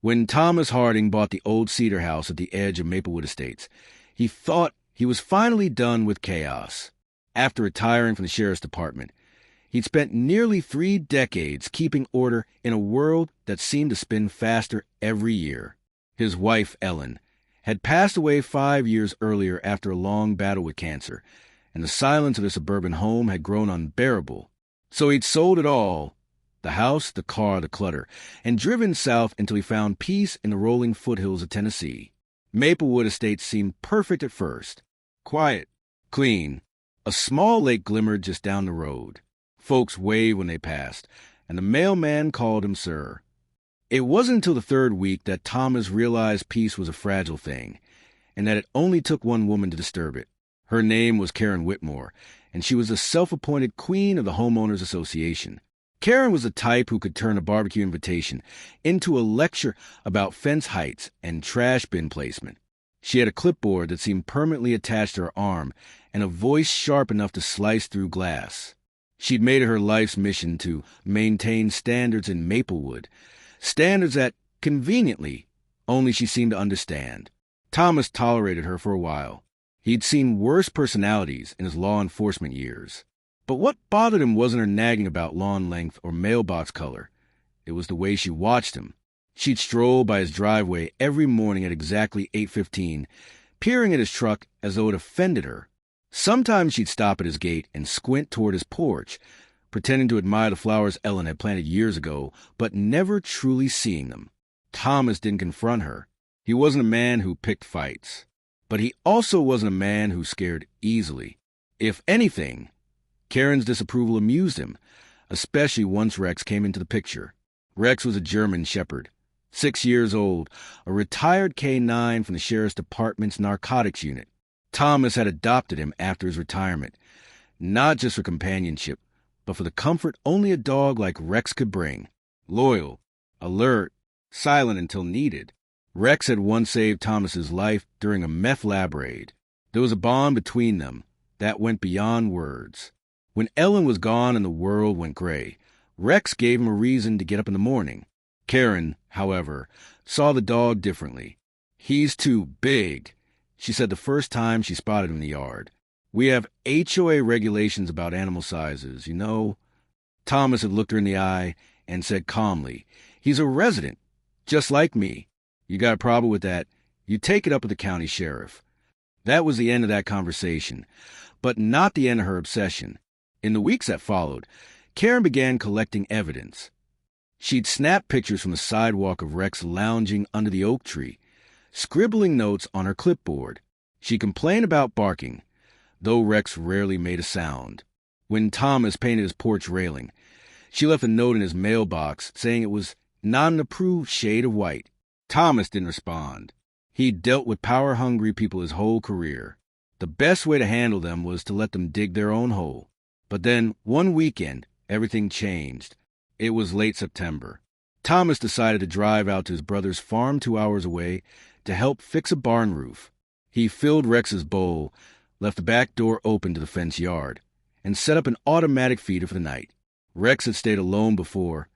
When Thomas Harding bought the old cedar house at the edge of Maplewood Estates, he thought he was finally done with chaos. After retiring from the sheriff's department, he'd spent nearly 3 decades keeping order in a world that seemed to spin faster every year. His wife, Ellen, had passed away 5 years earlier after a long battle with cancer, and the silence of his suburban home had grown unbearable. So he'd sold it all, the house, the car, the clutter, and driven south until he found peace in the rolling foothills of Tennessee. Maplewood Estates seemed perfect at first. Quiet, clean. A small lake glimmered just down the road. Folks waved when they passed, and the mailman called him sir. It wasn't until the 3rd week that Thomas realized peace was a fragile thing, and that it only took one woman to disturb it. Her name was Karen Whitmore, and she was the self-appointed queen of the Homeowners Association. Karen was the type who could turn a barbecue invitation into a lecture about fence heights and trash bin placement. She had a clipboard that seemed permanently attached to her arm and a voice sharp enough to slice through glass. She'd made it her life's mission to maintain standards in Maplewood, standards that, conveniently, only she seemed to understand. Thomas tolerated her for a while. He'd seen worse personalities in his law enforcement years. But what bothered him wasn't her nagging about lawn length or mailbox color. It was the way she watched him. She'd stroll by his driveway every morning at exactly 8:15, peering at his truck as though it offended her. Sometimes she'd stop at his gate and squint toward his porch, pretending to admire the flowers Ellen had planted years ago, but never truly seeing them. Thomas didn't confront her. He wasn't a man who picked fights. But he also wasn't a man who scared easily. If anything, Karen's disapproval amused him, especially once Rex came into the picture. Rex was a German shepherd, 6 years old, a retired K-9 from the sheriff's department's narcotics unit. Thomas had adopted him after his retirement, not just for companionship, but for the comfort only a dog like Rex could bring. Loyal, alert, silent until needed. Rex had once saved Thomas's life during a meth lab raid. There was a bond between them that went beyond words. When Ellen was gone and the world went gray, Rex gave him a reason to get up in the morning. Karen, however, saw the dog differently. "He's too big," she said the first time she spotted him in the yard. "We have HOA regulations about animal sizes, you know." Thomas had looked her in the eye and said calmly, "He's a resident, just like me. You got a problem with that? You take it up with the county sheriff." That was the end of that conversation, but not the end of her obsession. In the weeks that followed, Karen began collecting evidence. She'd snap pictures from the sidewalk of Rex lounging under the oak tree, scribbling notes on her clipboard. She complained about barking, though Rex rarely made a sound. When Thomas painted his porch railing, she left a note in his mailbox saying it was not an approved shade of white. Thomas didn't respond. He'd dealt with power-hungry people his whole career. The best way to handle them was to let them dig their own hole. But then, one weekend, everything changed. It was late September. Thomas decided to drive out to his brother's farm 2 hours away to help fix a barn roof. He filled Rex's bowl, left the back door open to the fence yard, and set up an automatic feeder for the night. Rex had stayed alone before.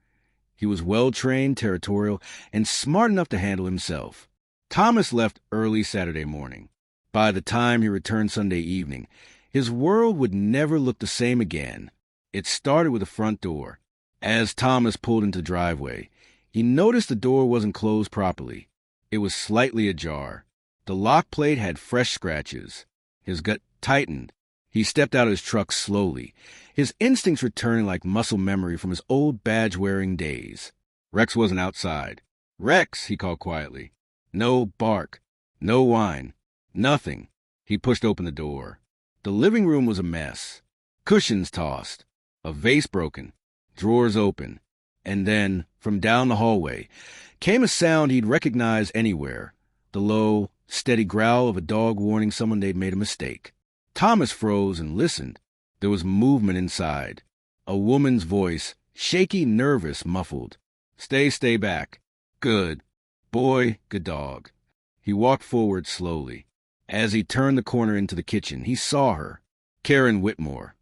He was well-trained, territorial, and smart enough to handle himself. Thomas left early Saturday morning. By the time he returned Sunday evening, his world would never look the same again. It started with the front door. As Thomas pulled into the driveway, he noticed the door wasn't closed properly. It was slightly ajar. The lock plate had fresh scratches. His gut tightened. He stepped out of his truck slowly, his instincts returning like muscle memory from his old badge-wearing days. Rex wasn't outside. "Rex," he called quietly. No bark, no whine, nothing. He pushed open the door. The living room was a mess. Cushions tossed, a vase broken, drawers open. And then, from down the hallway, came a sound he'd recognize anywhere, the low, steady growl of a dog warning someone they'd made a mistake. Thomas froze and listened. There was movement inside. A woman's voice, shaky, nervous, muffled. Stay back. Good. Boy, good dog." He walked forward slowly. As he turned the corner into the kitchen, he saw her, Karen Whitmore.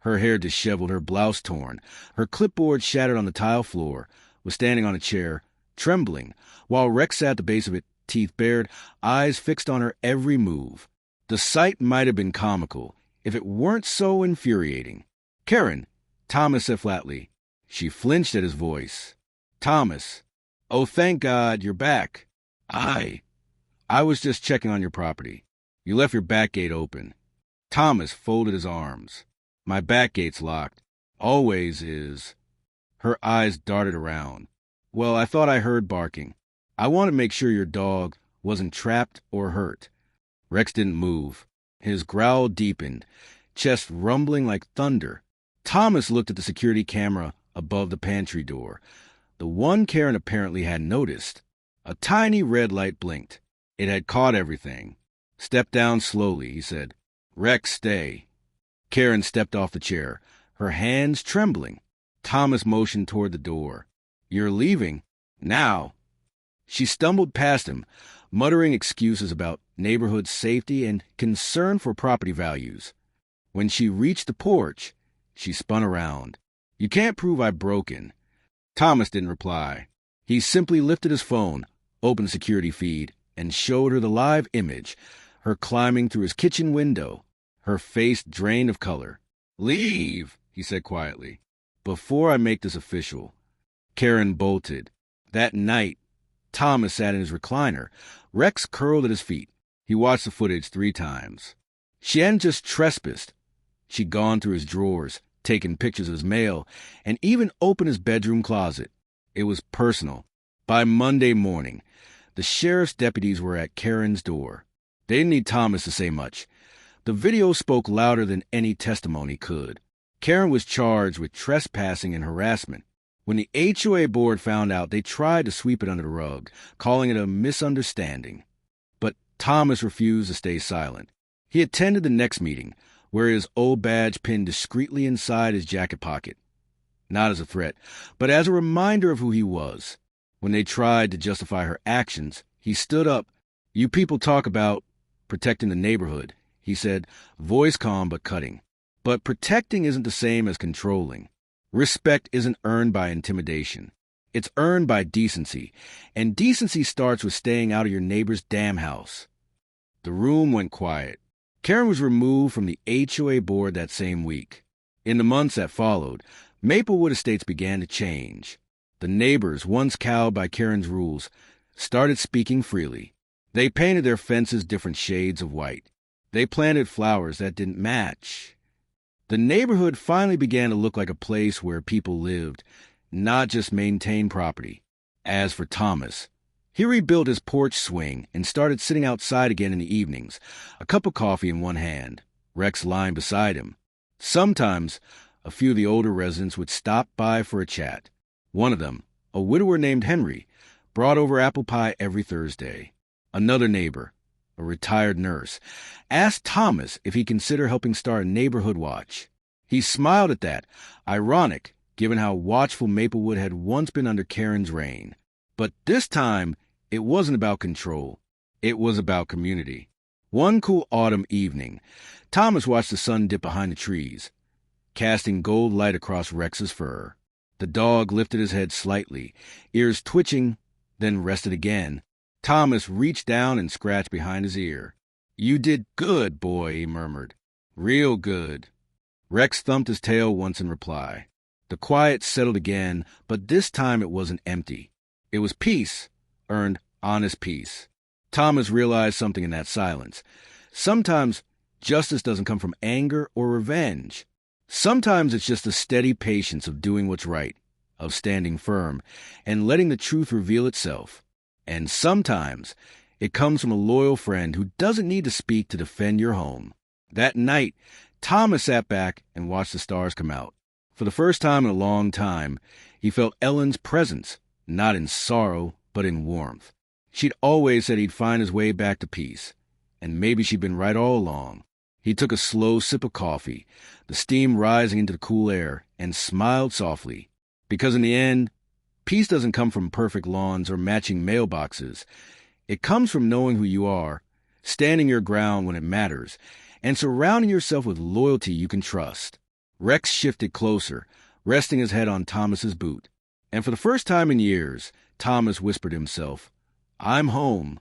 Her hair disheveled, her blouse torn, her clipboard shattered on the tile floor, was standing on a chair, trembling, while Rex sat at the base of it, teeth bared, eyes fixed on her every move. The sight might have been comical if it weren't so infuriating. "Karen," Thomas said flatly. She flinched at his voice. "Thomas. Oh, thank God, you're back." I was just checking on your property. You left your back gate open." Thomas folded his arms. "My back gate's locked. Always is." Her eyes darted around. "Well, I thought I heard barking. I want to make sure your dog wasn't trapped or hurt." Rex didn't move. His growl deepened, chest rumbling like thunder. Thomas looked at the security camera above the pantry door, the one Karen apparently hadn't noticed. A tiny red light blinked. It had caught everything. "Step down slowly," he said. "Rex, stay." Karen stepped off the chair, her hands trembling. Thomas motioned toward the door. "You're leaving? Now?" She stumbled past him, muttering excuses about neighborhood safety and concern for property values. When she reached the porch, she spun around. "You can't prove I broke in." Thomas didn't reply. He simply lifted his phone, opened the security feed, and showed her the live image, her climbing through his kitchen window, her face drained of color. "Leave," he said quietly, "before I make this official." Karen bolted. That night, Thomas sat in his recliner. Rex curled at his feet. He watched the footage 3 times. She hadn't just trespassed. She'd gone through his drawers, taken pictures of his mail, and even opened his bedroom closet. It was personal. By Monday morning, the sheriff's deputies were at Karen's door. They didn't need Thomas to say much. The video spoke louder than any testimony could. Karen was charged with trespassing and harassment. When the HOA board found out, they tried to sweep it under the rug, calling it a misunderstanding. But Thomas refused to stay silent. He attended the next meeting, where his old badge pinned discreetly inside his jacket pocket. Not as a threat, but as a reminder of who he was. When they tried to justify her actions, he stood up. "You people talk about protecting the neighborhood," he said, voice calm but cutting. "But protecting isn't the same as controlling. Respect isn't earned by intimidation. It's earned by decency, and decency starts with staying out of your neighbor's damn house." The room went quiet. Karen was removed from the HOA board that same week. In the months that followed, Maplewood Estates began to change. The neighbors, once cowed by Karen's rules, started speaking freely. They painted their fences different shades of white. They planted flowers that didn't match. The neighborhood finally began to look like a place where people lived, not just maintained property. As for Thomas, he rebuilt his porch swing and started sitting outside again in the evenings, a cup of coffee in one hand, Rex lying beside him. Sometimes, a few of the older residents would stop by for a chat. One of them, a widower named Henry, brought over apple pie every Thursday. Another neighbor, a retired nurse, asked Thomas if he'd consider helping start a neighborhood watch. He smiled at that, ironic given how watchful Maplewood had once been under Karen's reign. But this time, it wasn't about control. It was about community. One cool autumn evening, Thomas watched the sun dip behind the trees, casting gold light across Rex's fur. The dog lifted his head slightly, ears twitching, then rested again. Thomas reached down and scratched behind his ear. "You did good, boy," he murmured. "Real good." Rex thumped his tail once in reply. The quiet settled again, but this time it wasn't empty. It was peace, earned honest peace. Thomas realized something in that silence. Sometimes justice doesn't come from anger or revenge. Sometimes it's just the steady patience of doing what's right, of standing firm, and letting the truth reveal itself. And sometimes it comes from a loyal friend who doesn't need to speak to defend your home. That night, Thomas sat back and watched the stars come out. For the first time in a long time, he felt Ellen's presence, not in sorrow, but in warmth. She'd always said he'd find his way back to peace, and maybe she'd been right all along. He took a slow sip of coffee, the steam rising into the cool air, and smiled softly. Because in the end, peace doesn't come from perfect lawns or matching mailboxes. It comes from knowing who you are, standing your ground when it matters, and surrounding yourself with loyalty you can trust. Rex shifted closer, resting his head on Thomas's boot. And for the first time in years, Thomas whispered to himself, "I'm home.